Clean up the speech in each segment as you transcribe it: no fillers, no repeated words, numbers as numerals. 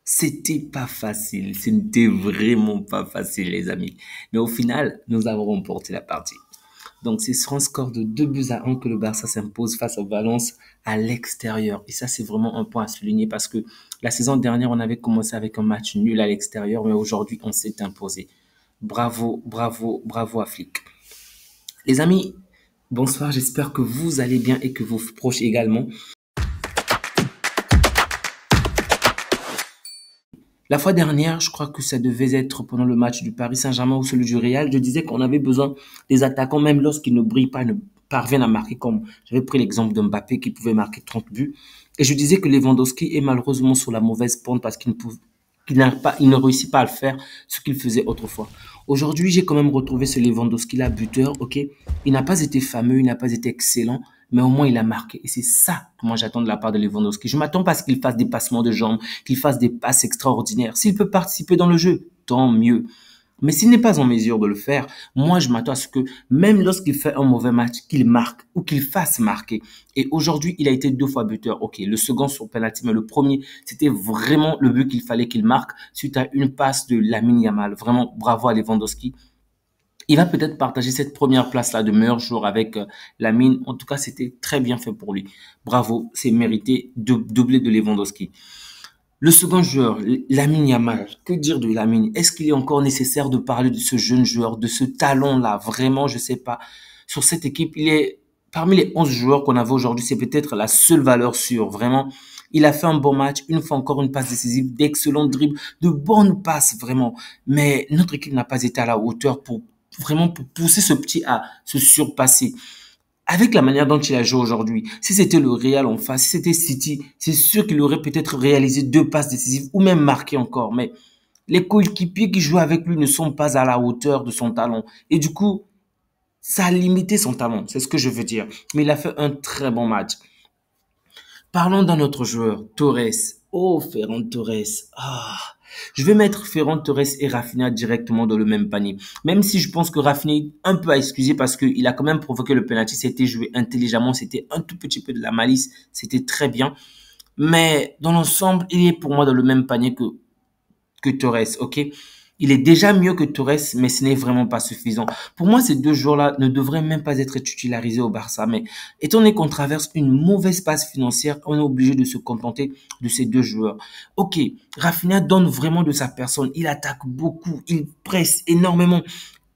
C'était pas facile, ce n'était vraiment pas facile, les amis. Mais au final, nous avons remporté la partie. Donc, c'est sur un score de 2 buts à 1 que le Barça s'impose face au Valence à l'extérieur. Et ça, c'est vraiment un point à souligner parce que la saison dernière, on avait commencé avec un match nul à l'extérieur, mais aujourd'hui, on s'est imposé. Bravo, bravo, bravo à Flick. Les amis, bonsoir, j'espère que vous allez bien et que vos proches également. La fois dernière, je crois que ça devait être pendant le match du Paris Saint-Germain ou celui du Real, je disais qu'on avait besoin des attaquants, même lorsqu'ils ne brillent pas, ne parviennent à marquer, comme j'avais pris l'exemple de Mbappé qui pouvait marquer 30 buts. Et je disais que Lewandowski est malheureusement sur la mauvaise pente parce qu'il ne réussit pas à le faire, ce qu'il faisait autrefois. Aujourd'hui, j'ai quand même retrouvé ce Lewandowski-là, buteur, ok. Il n'a pas été fameux, il n'a pas été excellent, mais au moins il a marqué. Et c'est ça que moi j'attends de la part de Lewandowski. Je m'attends pas à ce qu'il fasse des passements de jambes, qu'il fasse des passes extraordinaires. S'il peut participer dans le jeu, tant mieux. Mais s'il n'est pas en mesure de le faire, moi je m'attends à ce que même lorsqu'il fait un mauvais match, qu'il marque ou qu'il fasse marquer. Et aujourd'hui, il a été 2 fois buteur. Ok, le second sur penalty, mais le premier, c'était vraiment le but qu'il fallait qu'il marque suite à une passe de Lamine Yamal. Vraiment, bravo à Lewandowski. Il va peut-être partager cette première place-là de meilleur joueur avec Lamine. En tout cas, c'était très bien fait pour lui. Bravo, c'est mérité de doublé de Lewandowski. Le second joueur, Lamine Yamal, que dire de Lamine? Est-ce qu'il est encore nécessaire de parler de ce jeune joueur, de ce talent-là? Vraiment, je sais pas. Sur cette équipe, il est parmi les 11 joueurs qu'on avait aujourd'hui, c'est peut-être la seule valeur sûre. Vraiment, il a fait un bon match, une fois encore une passe décisive, d'excellents dribbles, de bonnes passes, vraiment. Mais notre équipe n'a pas été à la hauteur pour vraiment pour pousser ce petit à se surpasser avec la manière dont il a joué aujourd'hui, si c'était le Real en face, si c'était City, c'est sûr qu'il aurait peut-être réalisé 2 passes décisives ou même marqué encore. Mais les coéquipiers qui jouent avec lui ne sont pas à la hauteur de son talent. Et du coup, ça a limité son talent, c'est ce que je veux dire. Mais il a fait un très bon match. Parlons d'un autre joueur, Torres. Oh, Ferran Torres. Ah, je vais mettre Ferran Torres et Rafinha directement dans le même panier. Même si je pense que Rafinha est un peu à excuser parce qu'il a quand même provoqué le penalty. C'était joué intelligemment, c'était un tout petit peu de la malice. C'était très bien. Mais dans l'ensemble, il est pour moi dans le même panier que Torres, ok? Il est déjà mieux que Torres, mais ce n'est vraiment pas suffisant. Pour moi, ces 2 joueurs-là ne devraient même pas être titularisés au Barça. Mais étant donné qu'on traverse une mauvaise passe financière, on est obligé de se contenter de ces 2 joueurs. Ok, Rafinha donne vraiment de sa personne. Il attaque beaucoup, il presse énormément.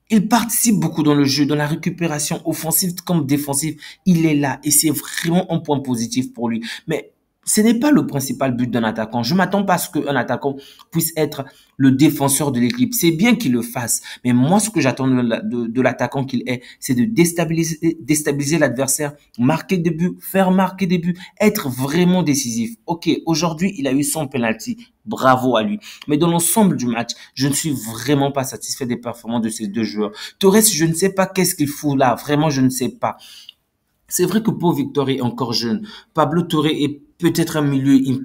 Il participe beaucoup dans le jeu, dans la récupération offensive comme défensive. Il est là et c'est vraiment un point positif pour lui. Mais ce n'est pas le principal but d'un attaquant. Je m'attends pas à ce qu'un attaquant puisse être le défenseur de l'équipe. C'est bien qu'il le fasse. Mais moi, ce que j'attends de l'attaquant qu'il est, c'est de déstabiliser l'adversaire, marquer des buts, faire marquer des buts, être vraiment décisif. Ok, aujourd'hui, il a eu son penalty. Bravo à lui. Mais dans l'ensemble du match, je ne suis vraiment pas satisfait des performances de ces 2 joueurs. Torres, je ne sais pas qu'est-ce qu'il fout là. Vraiment, je ne sais pas. C'est vrai que Paul Victor est encore jeune. Pablo Torre est peut-être un milieu. Il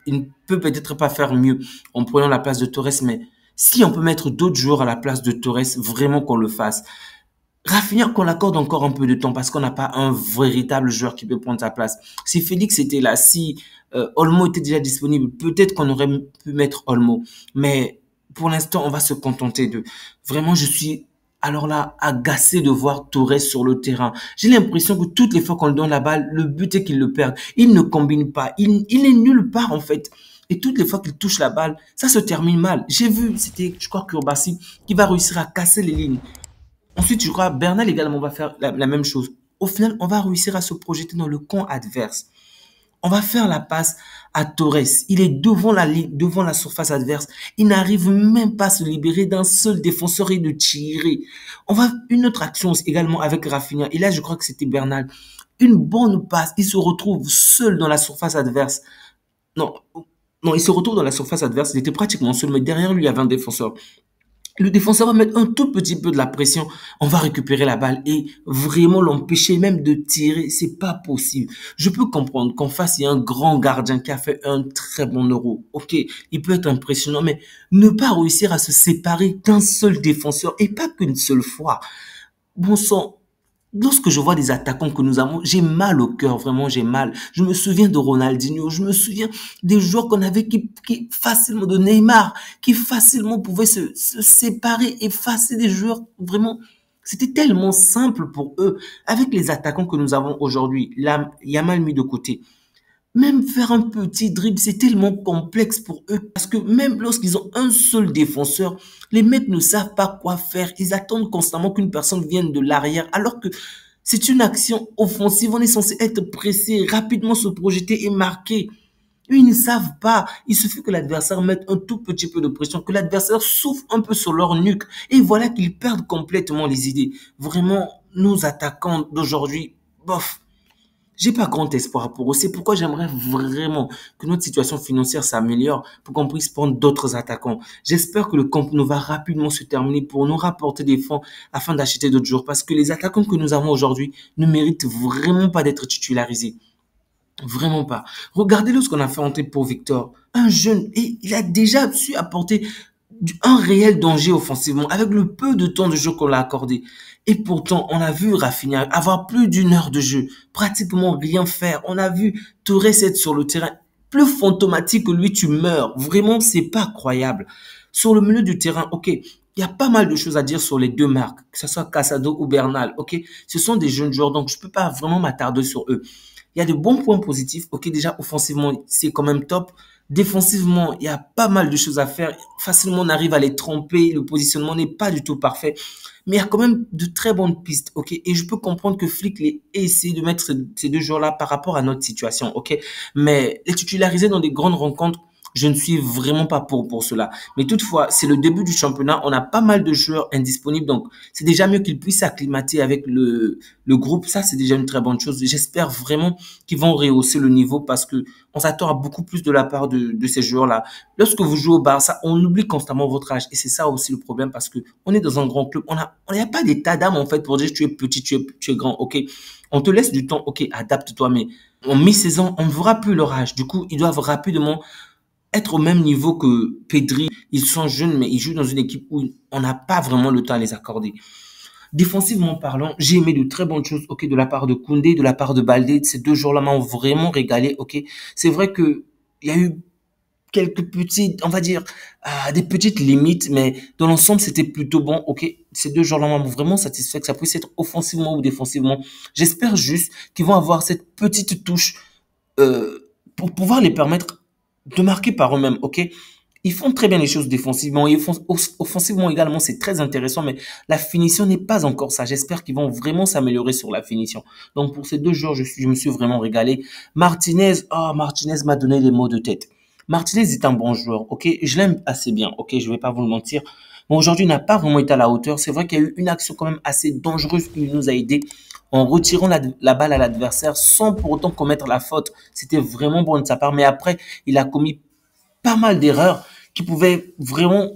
ne peut peut-être pas faire mieux en prenant la place de Torres, mais si on peut mettre d'autres joueurs à la place de Torres, vraiment qu'on le fasse. Rafinha, qu'on l'accorde encore un peu de temps parce qu'on n'a pas un véritable joueur qui peut prendre sa place. Si Félix était là, si Olmo était déjà disponible, peut-être qu'on aurait pu mettre Olmo. Mais pour l'instant, on va se contenter de. Vraiment, je suis alors là agacé de voir Torres sur le terrain. J'ai l'impression que toutes les fois qu'on lui donne la balle, le but est qu'il le perd. Il ne combine pas. Il est nulle part en fait. Et toutes les fois qu'il touche la balle, ça se termine mal. J'ai vu, c'était, je crois, Kurbassi qui va réussir à casser les lignes. Ensuite, je crois Bernal également va faire la même chose. Au final, on va réussir à se projeter dans le camp adverse. On va faire la passe à Torres. Il est devant la ligne, devant la surface adverse. Il n'arrive même pas à se libérer d'un seul défenseur et de tirer. On va une autre action également avec Rafinha. Et là, je crois que c'était Bernal. Une bonne passe. Il se retrouve seul dans la surface adverse. Non, non, il se retrouve dans la surface adverse. Il était pratiquement seul, mais derrière lui, il y avait un défenseur. Le défenseur va mettre un tout petit peu de la pression. On va récupérer la balle et vraiment l'empêcher même de tirer. C'est pas possible. Je peux comprendre qu'en face, il y a un grand gardien qui a fait un très bon euro. Ok, il peut être impressionnant, mais ne pas réussir à se séparer d'un seul défenseur et pas qu'une seule fois. Bon sang, Lorsque je vois des attaquants que nous avons, j'ai mal au cœur, vraiment j'ai mal. Je me souviens de Ronaldinho, je me souviens des joueurs qu'on avait qui facilement, de Neymar, qui facilement pouvaient se séparer, effacer des joueurs, vraiment. C'était tellement simple pour eux. Avec les attaquants que nous avons aujourd'hui, là, Yamal mis de côté. Même faire un petit dribble, c'est tellement complexe pour eux parce que même lorsqu'ils ont un seul défenseur, les mecs ne savent pas quoi faire. Ils attendent constamment qu'une personne vienne de l'arrière alors que c'est une action offensive. On est censé être pressé, rapidement se projeter et marquer. Eux, ils ne savent pas. Il suffit que l'adversaire mette un tout petit peu de pression, que l'adversaire souffle un peu sur leur nuque et voilà qu'ils perdent complètement les idées. Vraiment, nos attaquants d'aujourd'hui, bof. J'ai pas grand espoir pour eux. C'est pourquoi j'aimerais vraiment que notre situation financière s'améliore pour qu'on puisse prendre d'autres attaquants. J'espère que le Camp Nou va rapidement se terminer pour nous rapporter des fonds afin d'acheter d'autres joueurs parce que les attaquants que nous avons aujourd'hui ne méritent vraiment pas d'être titularisés. Vraiment pas. Regardez-le ce qu'on a fait entrer pour Victor. Un jeune, et il a déjà su apporter un réel danger offensivement avec le peu de temps de jeu qu'on l'a accordé. Et pourtant, on a vu Rafinha avoir plus d'une heure de jeu, pratiquement rien faire. On a vu Torres être sur le terrain plus fantomatique que lui, tu meurs. Vraiment, c'est pas croyable. Sur le milieu du terrain, ok, il y a pas mal de choses à dire sur les deux marques, que ce soit Casado ou Bernal, ok. Ce sont des jeunes joueurs, donc je peux pas vraiment m'attarder sur eux. Il y a de bons points positifs. Ok, déjà, offensivement, c'est quand même top. Défensivement, il y a pas mal de choses à faire. Facilement, on arrive à les tromper. Le positionnement n'est pas du tout parfait. Mais il y a quand même de très bonnes pistes. Ok, et je peux comprendre que Flick ait essayé de mettre ces deux joueurs-là par rapport à notre situation. Ok, mais les titulariser dans des grandes rencontres, je ne suis vraiment pas pour cela. Mais toutefois, c'est le début du championnat. On a pas mal de joueurs indisponibles. Donc, c'est déjà mieux qu'ils puissent s'acclimater avec le groupe. Ça, c'est déjà une très bonne chose. J'espère vraiment qu'ils vont rehausser le niveau parce que on s'attend à beaucoup plus de la part de ces joueurs-là. Lorsque vous jouez au Barça, on oublie constamment votre âge. Et c'est ça aussi le problème parce que on est dans un grand club. On n'a pas d'état d'âme, en fait, pour dire tu es petit, tu es grand. OK. On te laisse du temps. OK, adapte-toi. Mais en mi-saison, on ne verra plus leur âge. Du coup, ils doivent rapidement être au même niveau que Pedri. Ils sont jeunes, mais ils jouent dans une équipe où on n'a pas vraiment le temps à les accorder. Défensivement parlant, j'ai aimé de très bonnes choses, ok, de la part de Koundé, de la part de Baldé. Ces deux joueurs-là m'ont vraiment régalé, ok. C'est vrai que il y a eu quelques petites, on va dire, des petites limites, mais dans l'ensemble, c'était plutôt bon, ok. Ces deux joueurs-là m'ont vraiment satisfait, que ça puisse être offensivement ou défensivement. J'espère juste qu'ils vont avoir cette petite touche pour pouvoir les permettre de marquer par eux-mêmes, ok? Ils font très bien les choses défensivement et offensivement également, c'est très intéressant, mais la finition n'est pas encore ça. J'espère qu'ils vont vraiment s'améliorer sur la finition. Donc pour ces deux joueurs, je me suis vraiment régalé. Martinez, Martinez m'a donné les mots de tête. Martinez est un bon joueur, ok? Je l'aime assez bien, ok? Je vais pas vous le mentir. Mais aujourd'hui, il n'a pas vraiment été à la hauteur. C'est vrai qu'il y a eu une action quand même assez dangereuse qui nous a aidé en retirant la balle à l'adversaire sans pour autant commettre la faute. C'était vraiment bon de sa part. Mais après, il a commis pas mal d'erreurs qui pouvaient vraiment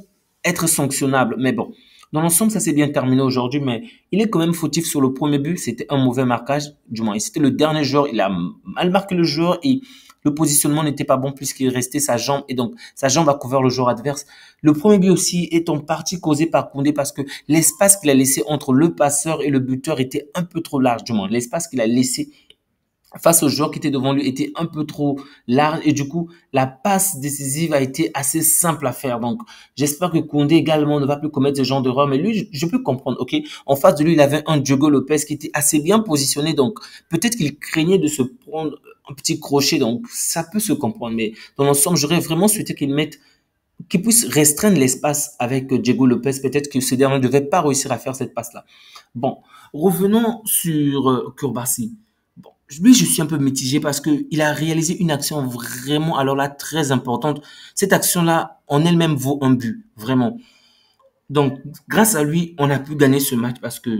être sanctionnables. Mais bon, dans l'ensemble, ça s'est bien terminé aujourd'hui, mais il est quand même fautif sur le premier but. C'était un mauvais marquage, du moins. C'était le dernier joueur. Il a mal marqué le joueur et le positionnement n'était pas bon puisqu'il restait sa jambe et donc sa jambe a couvert le joueur adverse. Le premier but aussi est en partie causé par Koundé parce que l'espace qu'il a laissé entre le passeur et le buteur était un peu trop large, du moins. L'espace qu'il a laissé face au joueur qui était devant lui était un peu trop large et du coup la passe décisive a été assez simple à faire. Donc j'espère que Koundé également ne va plus commettre ce genre d'erreur, mais lui je peux comprendre. Ok, en face de lui il avait un Diogo Lopez qui était assez bien positionné, donc peut-être qu'il craignait de se prendre un petit crochet, donc ça peut se comprendre, mais dans l'ensemble j'aurais vraiment souhaité qu'il puisse restreindre l'espace avec Diego Lopez. Peut-être que ce dernier ne devait pas réussir à faire cette passe-là. Bon, revenons sur Kourbassi. Bon, lui, je suis un peu mitigé parce que il a réalisé une action vraiment, alors là, très importante. Cette action-là, en elle-même, vaut un but, vraiment. Donc, grâce à lui, on a pu gagner ce match parce que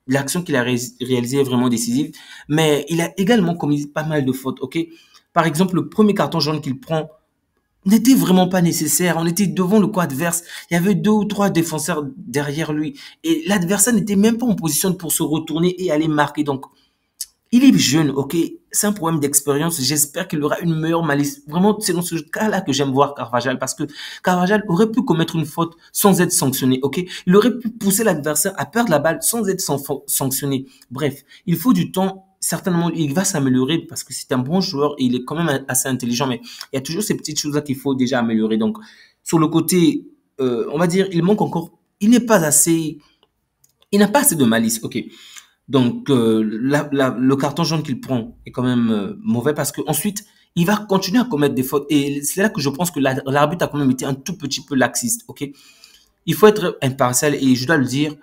l'action qu'il a réalisée est vraiment décisive. Mais il a également commis pas mal de fautes, ok? Par exemple, le premier carton jaune qu'il prend n'était vraiment pas nécessaire. On était devant le coin adverse. Il y avait deux ou trois défenseurs derrière lui. Et l'adversaire n'était même pas en position pour se retourner et aller marquer. Donc, Il est jeune, ok? C'est un problème d'expérience. J'espère qu'il aura une meilleure malice. Vraiment, c'est dans ce cas-là que j'aime voir Carvajal parce que Carvajal aurait pu commettre une faute sans être sanctionné, ok? Il aurait pu pousser l'adversaire à perdre la balle sans être sanctionné. Bref, il faut du temps. Certainement, il va s'améliorer parce que c'est un bon joueur et il est quand même assez intelligent. Mais il y a toujours ces petites choses-là qu'il faut déjà améliorer. Donc, sur le côté, on va dire, il manque encore. Il n'est pas assez. Il n'a pas assez de malice, ok? Donc, le carton jaune qu'il prend est quand même mauvais parce que ensuite il va continuer à commettre des fautes. Et c'est là que je pense que l'arbitre a quand même été un tout petit peu laxiste, ok? Il faut être impartial et je dois le dire,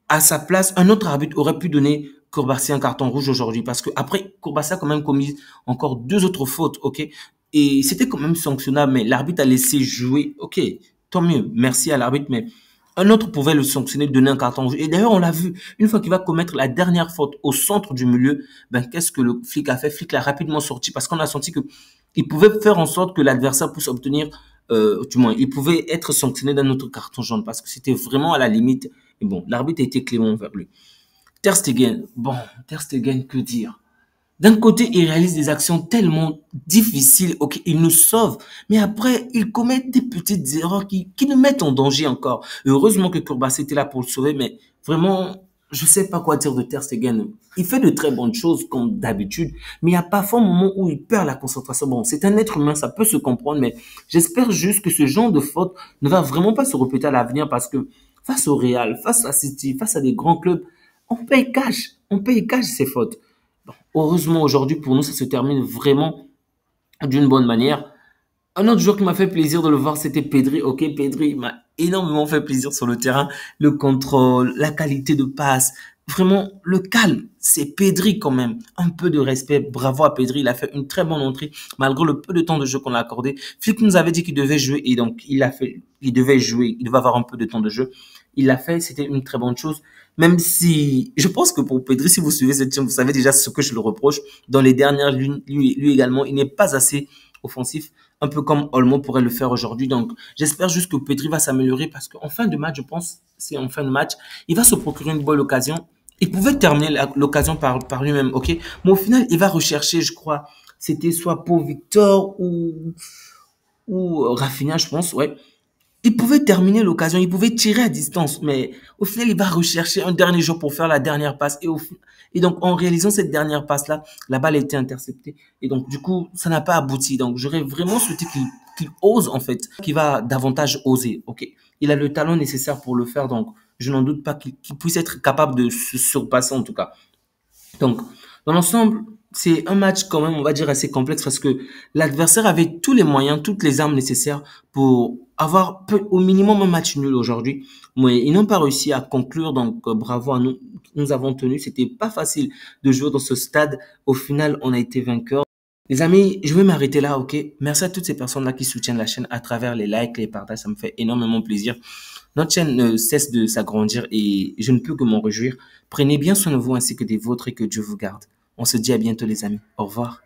à sa place, un autre arbitre aurait pu donner Kourbassi un carton rouge aujourd'hui parce que après Kourbassi a quand même commis encore deux autres fautes, ok? Et c'était quand même sanctionnable, mais l'arbitre a laissé jouer, ok? Tant mieux, merci à l'arbitre, mais un autre pouvait le sanctionner, donner un carton rouge. Et d'ailleurs, on l'a vu, une fois qu'il va commettre la dernière faute au centre du milieu, ben qu'est-ce que le flic a fait? Le flic l'a rapidement sorti parce qu'on a senti que il pouvait faire en sorte que l'adversaire puisse obtenir, du moins, il pouvait être sanctionné d'un autre carton jaune parce que c'était vraiment à la limite. Et bon, l'arbitre a été clément envers lui. Ter Stegen, bon, Ter Stegen, que dire? D'un côté, il réalise des actions tellement difficiles, ok, il nous sauve, mais après, il commet des petites erreurs qui nous mettent en danger encore. Heureusement que Kourbassi était là pour le sauver, mais vraiment, je sais pas quoi dire de Ter Stegen. Il fait de très bonnes choses, comme d'habitude, mais il y a parfois un moment où il perd la concentration. Bon, c'est un être humain, ça peut se comprendre, mais j'espère juste que ce genre de faute ne va vraiment pas se répéter à l'avenir parce que face au Real, face à City, face à des grands clubs, on paye cash ces fautes. Bon, heureusement, aujourd'hui, pour nous, ça se termine vraiment d'une bonne manière. Un autre joueur qui m'a fait plaisir de le voir, c'était Pedri. Ok, Pedri m'a énormément fait plaisir sur le terrain. Le contrôle, la qualité de passe, vraiment le calme. C'est Pedri quand même. Un peu de respect. Bravo à Pedri. Il a fait une très bonne entrée malgré le peu de temps de jeu qu'on a accordé. Flick nous avait dit qu'il devait jouer et donc il a fait. Il devait jouer. Il devait avoir un peu de temps de jeu. Il l'a fait. C'était une très bonne chose. Même si je pense que pour Pedri, si vous suivez cette chaîne, vous savez déjà ce que je le reproche. Dans les dernières lunes, lui également, il n'est pas assez offensif, un peu comme Olmo pourrait le faire aujourd'hui. Donc, j'espère juste que Pedri va s'améliorer parce qu'en fin de match, je pense, c'est en fin de match, il va se procurer une bonne occasion. Il pouvait terminer l'occasion par lui-même, ok? Mais au final, il va rechercher, je crois, c'était soit pour Victor ou Rafinha, je pense, ouais. Il pouvait terminer l'occasion, il pouvait tirer à distance, mais au final, il va rechercher un dernier jour pour faire la dernière passe. Et donc, en réalisant cette dernière passe-là, la balle a été interceptée. Et donc, du coup, ça n'a pas abouti. Donc, j'aurais vraiment souhaité qu'il ose, en fait, qu'il va davantage oser. OK. Il a le talent nécessaire pour le faire. Donc, je n'en doute pas qu'il puisse être capable de se surpasser, en tout cas. Donc, dans l'ensemble, c'est un match quand même, on va dire, assez complexe parce que l'adversaire avait tous les moyens, toutes les armes nécessaires pour avoir au minimum un match nul aujourd'hui. Mais ils n'ont pas réussi à conclure, donc bravo à nous. Nous avons tenu. C'était pas facile de jouer dans ce stade. Au final, on a été vainqueurs. Les amis, je vais m'arrêter là, ok? Merci à toutes ces personnes-là qui soutiennent la chaîne à travers les likes, les partages. Ça me fait énormément plaisir. Notre chaîne ne cesse de s'agrandir et je ne peux que m'en réjouir. Prenez bien soin de vous ainsi que des vôtres et que Dieu vous garde. On se dit à bientôt les amis. Au revoir.